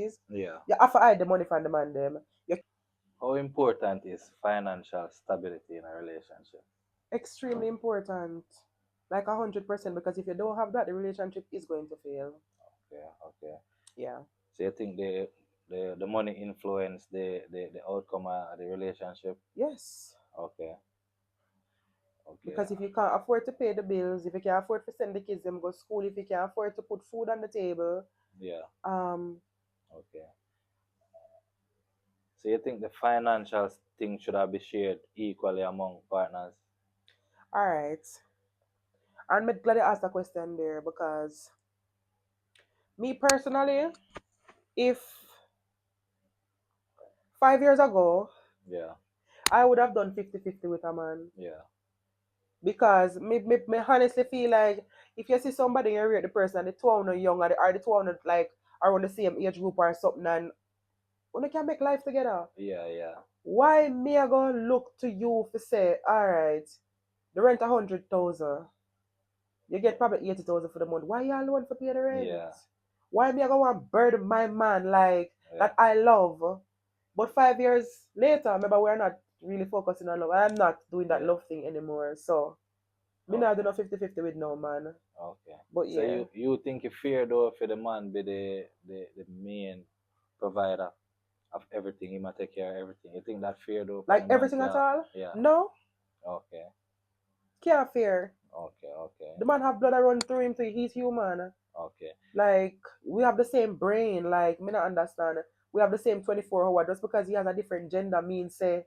fees. Yeah. You have to hide the money from the man them. You're How important is financial stability in a relationship? extremely important. Like 100%, because if you don't have that, the relationship is going to fail. Okay, okay. Yeah. So you think the money influence the outcome of the relationship? Yes. Okay, okay, Because if you can't afford to pay the bills, if you can't afford to send the kids them go school, if you can't afford to put food on the table, yeah, um, okay. So you think the financial thing should have been shared equally among partners? all right. And I'm glad you asked the question there because me personally, if 5 years ago, Yeah, I would have done 50-50 with a man. yeah, Because me honestly feel like if you see somebody and you rate the person and the two are young or the two are like around the same age group or something and you can make life together. yeah, yeah, Why me I gonna look to you for say, alright, the rent 100,000. You get probably 80,000 for the month. Why y'all want to pay the rent? yeah, Why me I gonna want burden my man like yeah, that I love? But 5 years later, remember we're not really focusing on love. I'm not doing that yeah. love thing anymore. So me not do Okay, no 50-50 with no man. okay. But So yeah. you think it's fair though for the man be the main provider of everything, he might take care of everything. You think that fair though for Like the man everything at to all? yeah. No, Okay, can't fear. okay, okay, The man have blood that run through him too. He's human. okay. Like we have the same brain. Like me not understand. We have the same 24 hour. Just because he has a different gender means say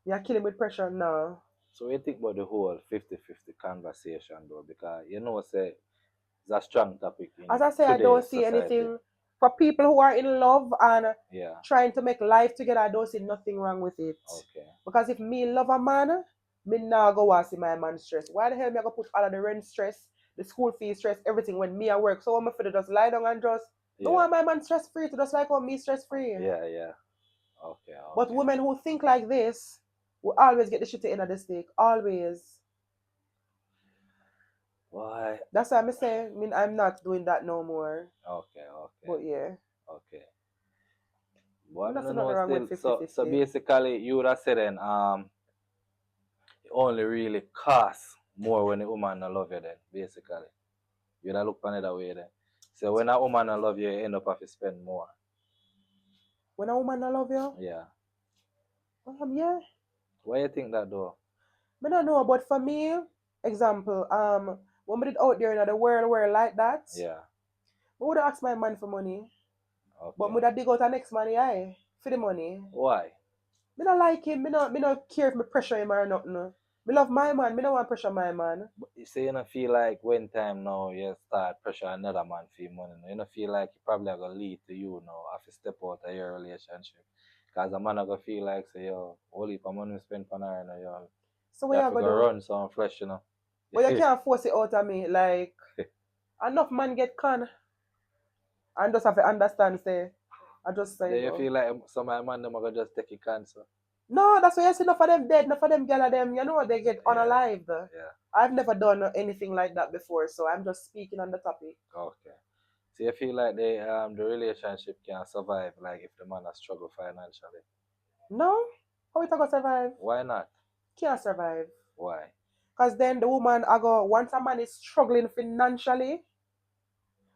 you're killing with pressure now. So what you think about the whole 50-50 conversation though? Because you know say it's a strong topic As in I say, I don't today's see society. anything for people who are in love and Yeah, trying to make life together. I don't see nothing wrong with it. okay. Because if me love a man, me now go want see my man stress. Why the hell me I go put all of the rent stress, the school fees stress, everything when me at work? So I'm for just lie down and just don't Yeah, want my man stress free to just like how me stress free. yeah, yeah. Okay, But okay. women who think like this will always get the shit end of the stick. Always. Why? That's why I say, I mean, I'm not doing that no more. Okay, okay, But yeah, okay. But I'm I not don't seeing know nothing wrong with still. So 50-50. basically you would have said then it only really costs more when a woman not love you then, basically. You would have look another way then. So when a woman not love you, you end up having to spend more. When a woman I love you, Yeah. yeah. Why you think that though? I don't know, but for me, example, when we did out there in the world like that, Yeah. I would have asked my man for money, but Okay. would have dig out the next money, aye, for the money. Why? Me not like him, me not care if me pressure him or nothing. Me love my man, me don't want pressure my man. But you say you don't feel like when time now you start pressure another man for your money. You don't feel like you probably are gonna lead to you now have to step out of your relationship. Cause a man are gonna feel like say yo, holy for money we spend on her and yo, So what you have you to gonna go do? run some flesh, you know. But you can't force it out of me. Like enough man get con and just have to understand say I just say Then you go. feel like some of my man them are gonna just take your cancer. No, that's why you see enough of them dead, enough of them girl of them, you know they get Yeah, unalived. yeah. I've never done anything like that before, so I'm just speaking on the topic. Okay. So you feel like the relationship can survive like if the man has struggled financially. No? How we gonna survive? Why not? Can't survive. Why? Because then the woman I go once a man is struggling financially,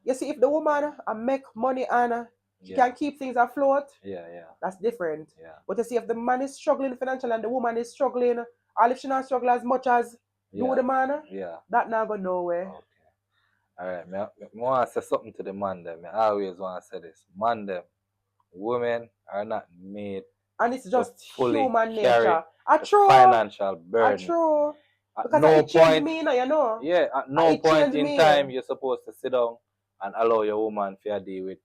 you see if the woman make money and she Yeah, can keep things afloat, yeah, yeah, that's different. yeah, But you see if the man is struggling financially and the woman is struggling, or if she not struggle as much as do yeah, the man, yeah. that not go nowhere. Okay. All right. Me want to say something to the man them. I always want to say this. Man them, women are not made And it's to just fully human carry nature. A the true, financial a burden. true. At Because no it changed point, me, you know. yeah, at no It point changed in me. time you're supposed to sit down and allow your woman to deal with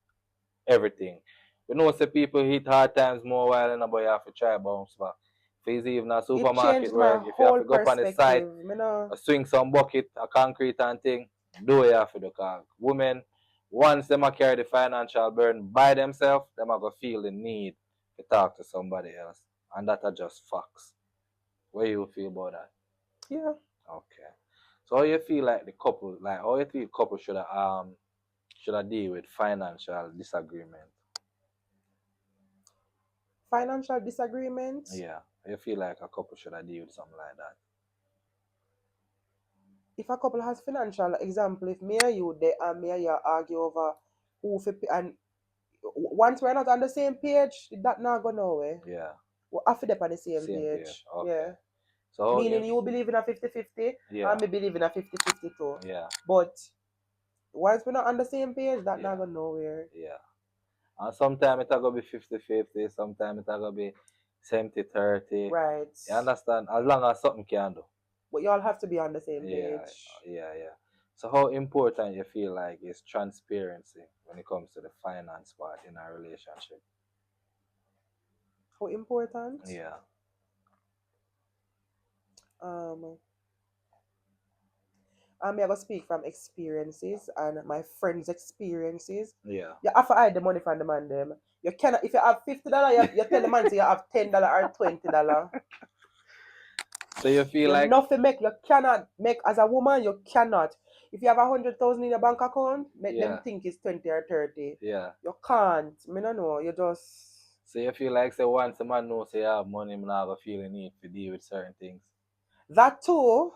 everything. We know say people hit hard times more while and but you have to try bounce back. If it's even a It supermarket changed my work, if you have whole to go up on the site, perspective, you know. swing some bucket, a concrete and thing, do what you have to do. Cause women, once them a carry the financial burden by themselves, them are gonna feel the need to talk to somebody else. And that are just facts. What you feel about that? Yeah. Okay. So how you feel like the couple, like how you feel couple should I deal with financial disagreement? Financial disagreement. Yeah, I feel like a couple should I deal with something like that. If a couple has financial example, if me and you they and me and you argue over who fi pay, and once we're not on the same page, that not go nowhere. Yeah, We have to be on the same same page. page. Okay. Yeah. So Meaning if you believe in a 50-50 yeah, and me believe in a 50-50 too. yeah, But once we're not on the same page, that not yeah, go nowhere. yeah. And sometimes it's gonna be 50-50, sometimes it's gonna be 70-30. Right. You understand? As long as something can do. But y'all have to be on the same Yeah, page. yeah. So how important you feel like is transparency when it comes to the finance part in a relationship? How important? Yeah, Um, I'm going to speak from experiences and my friends' experiences. yeah. You have to hide the money from the man them. You cannot if you have $50, you tell the man say you have $10 or $20. So you feel You like nothing make you cannot make as a woman you cannot. If you have 100,000 in your bank account, make them yeah, think it's 20 or 30. yeah. You can't. Me no know. You just So you feel like say once a man knows say you have money, I'm not gonna feel the need to deal with certain things. that too.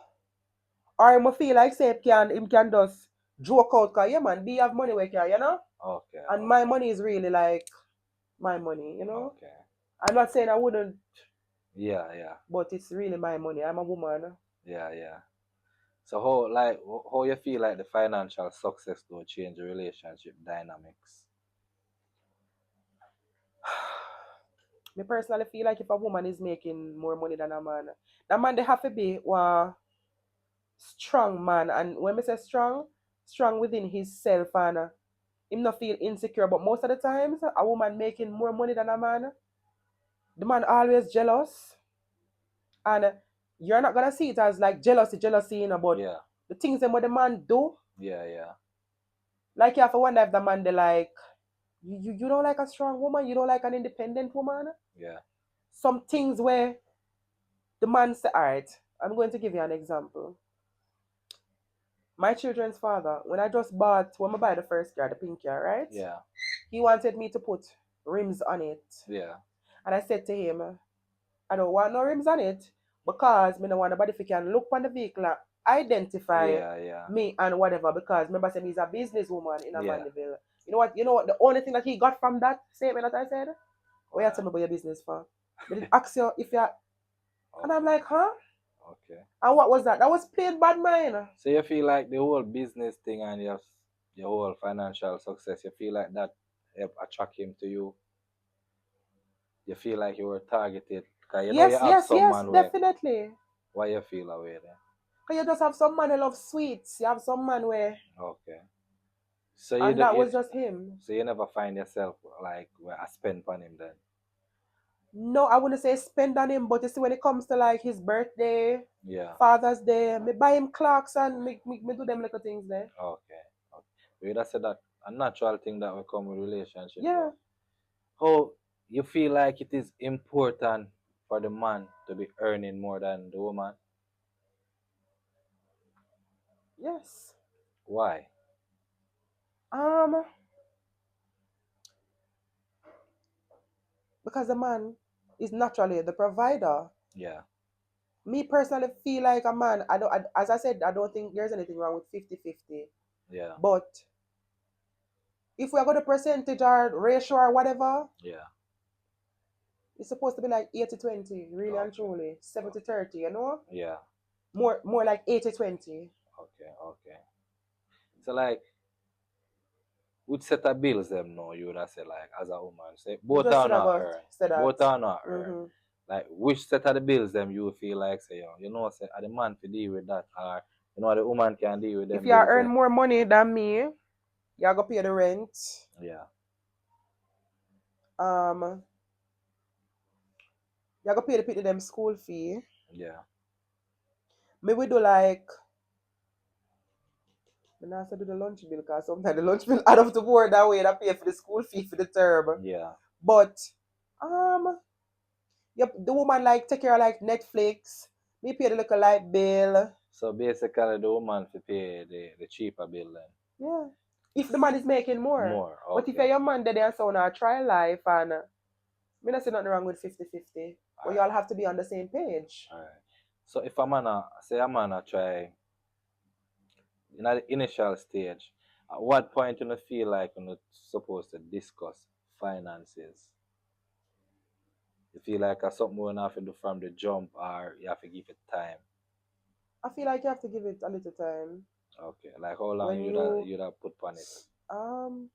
Or him feel like say him can just joke out cause yeah man, be have money where can, you know? Okay, And my okay, money is really like my money, you know? okay. I'm not saying I wouldn't, Yeah, yeah, but it's really my money. I'm a woman. yeah. So how you feel like the financial success will change the relationship dynamics? Me personally feel like if a woman is making more money than a man, that man they have to be a strong man. And when me say strong, strong within himself and him not feel insecure. But most of the times, a woman making more money than a man, the man always jealous. And you're not gonna see it as like jealousy, but Yeah, the things that what the man do, yeah, like you have to wonder if the man they like you don't like a strong woman, you don't like an independent woman. yeah, Some things where the man say, all right, I'm going to give you an example. My children's father, when I buy the first car, the pink car, right? yeah, He wanted me to put rims on it. yeah, And I said to him, I don't want no rims on it because me no want nobody if you can look on the vehicle and identify yeah, me and whatever because remember I said he's a businesswoman in a yeah. Mandeville. You know what the only thing that he got from that statement that I said? What you Wow. tell me about your business for? But it ask you if you and I'm Okay, like, huh? okay. And what was that? That was plain bad mind. So you feel like the whole business thing and your whole financial success, you feel like that help attract him to you. You feel like you were targeted. Cause you know you Yes, have yes, yes, someone where definitely. why you feel away there. Cause you just have some man who love sweets. You have some man where Okay. So you and do that you was just him. so you never find yourself like where I spend on him then. No, I wouldn't say spend on him, but you see, when it comes to like his birthday, Yeah. Father's Day, me buy him clocks and me do them little things there. Okay. Okay. We just said that a natural thing that will come with relationship, Yeah, but how you feel like it is important for the man to be earning more than the woman? yes. Why? Um, because the man is naturally the provider. Yeah. Me personally feel like a man, as I said, I don't think there's anything wrong with 50-50. Yeah. But if we're going to percentage or ratio or whatever, Yeah. it's supposed to be like 80-20, really and Okay. truly. Oh, 70-30, you know? yeah. More like 80-20. Okay. Okay. So like which set of bills them know you would have say like as a woman say We both just are should have not got earn. said that. Both are not earn. hmm Like which set of the bills them you feel like say say are the man to deal with that or the woman can deal with If them you bills earn there. more money than me, you're gonna pay the rent. Yeah. Um, you're gonna pay the people them school fee. Yeah. Me we do like me not say do the lunch bill because sometimes the lunch bill add up to more that way that pay for the school fee for the term. Yeah. But um, yep, the woman like take care of like Netflix. Me pay the little light bill. So basically the woman to pay the cheaper bill then. Yeah. If the man is making more. More. But if Okay. you're your man there and so on a try life and me not see nothing wrong with 50-50. But y'all Alright. have to be on the same page. Alright. So if a man say a man try in the initial stage, at what point you feel like you're supposed to discuss finances? You feel like it's something we have to do from the jump or you have to give it time? I feel like you have to give it a little time. Okay. Like how long When you'd have put on it? um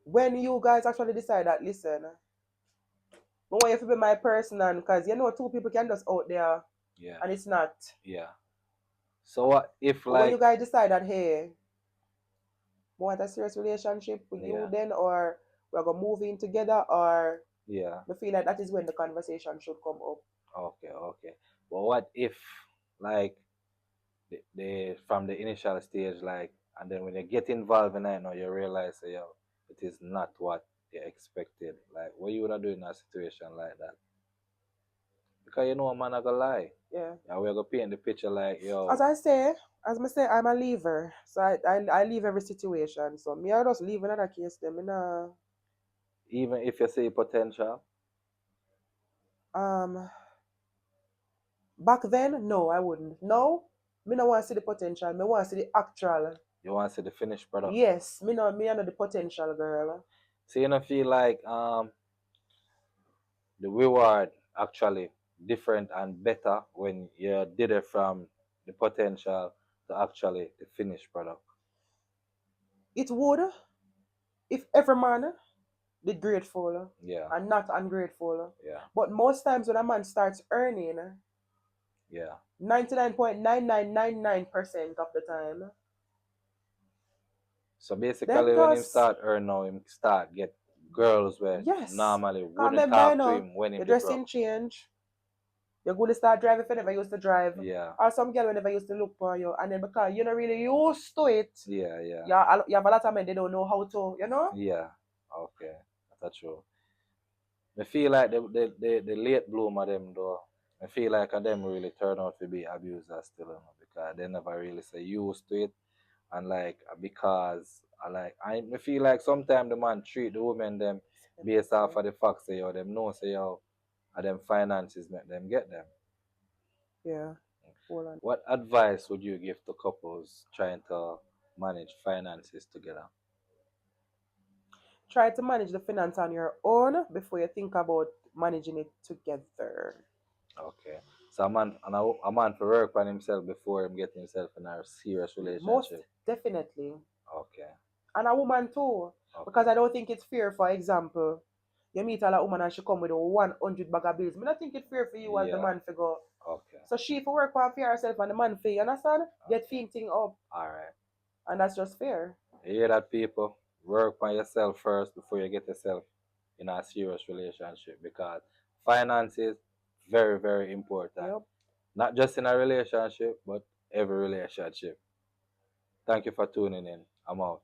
when you guys actually decide that listen, I want you to be my person and because you know two people can just out there Yeah. and it's not. Yeah. So what if But when you like guys decide that hey, we want a serious relationship with you yeah, then or we're gonna move in together or yeah, I feel like that is when the conversation should come up. okay, okay. But what if like the from the initial stage like and then when you get involved in it now you realize yo it is not what you expected. Like what you would do in a situation like that? Because you know a man not gonna lie. Yeah. And we're gonna paint the picture like As yo, I say, as I say, I'm a leaver. So I leave every situation. So me I just leave another case them in a even if you see potential, um back then, no, I wouldn't. No, me no want to see the potential. Me want to see the actual. you want to see the finished product. Yes, me know the potential girl. So you don't feel like the reward actually different and better when you did it from the potential to actually the finished product. It would if every man be grateful Yeah, and not ungrateful. yeah, But most times when a man starts earning, yeah. 99.9999% of the time, So them basically when him just start earn now, him start get girls where yes. normally Can't wouldn't remember, you talk to know, him when him your the broke. dressing change. You're going to start driving if you never used to drive. Yeah, Or some girl will never used to look for you. And then because you're not really used to it, yeah, yeah, you have a lot of men, they don't know how to, you know? yeah. Okay, that's true. I feel like the late bloomer them though. I feel like them really turn out to be abusers still, you know, because they never really say used to it, and like because I feel like sometimes the man treat the women them based off of the fact say yo them know say yo them finances make them get them. Yeah. Hold on. What advice would you give to couples trying to manage finances together? Try to manage the finance on your own before you think about managing it together. Okay. So a man for work on himself before him get himself in a serious Most relationship. definitely. Okay. And a woman too. Because Okay. I don't think it's fair, for example, you meet a woman and she come with a 100 bag of bills. I don't think it's fair for you as the Yeah. man to go. Okay. So she for work for herself and the man for you understand? Get Okay. thing up. All right. And that's just fair. You hear that, people? Work on yourself first before you get yourself in a serious relationship because finances very very important. Yep. Not just in a relationship, but every relationship. Thank you for tuning in. I'm out.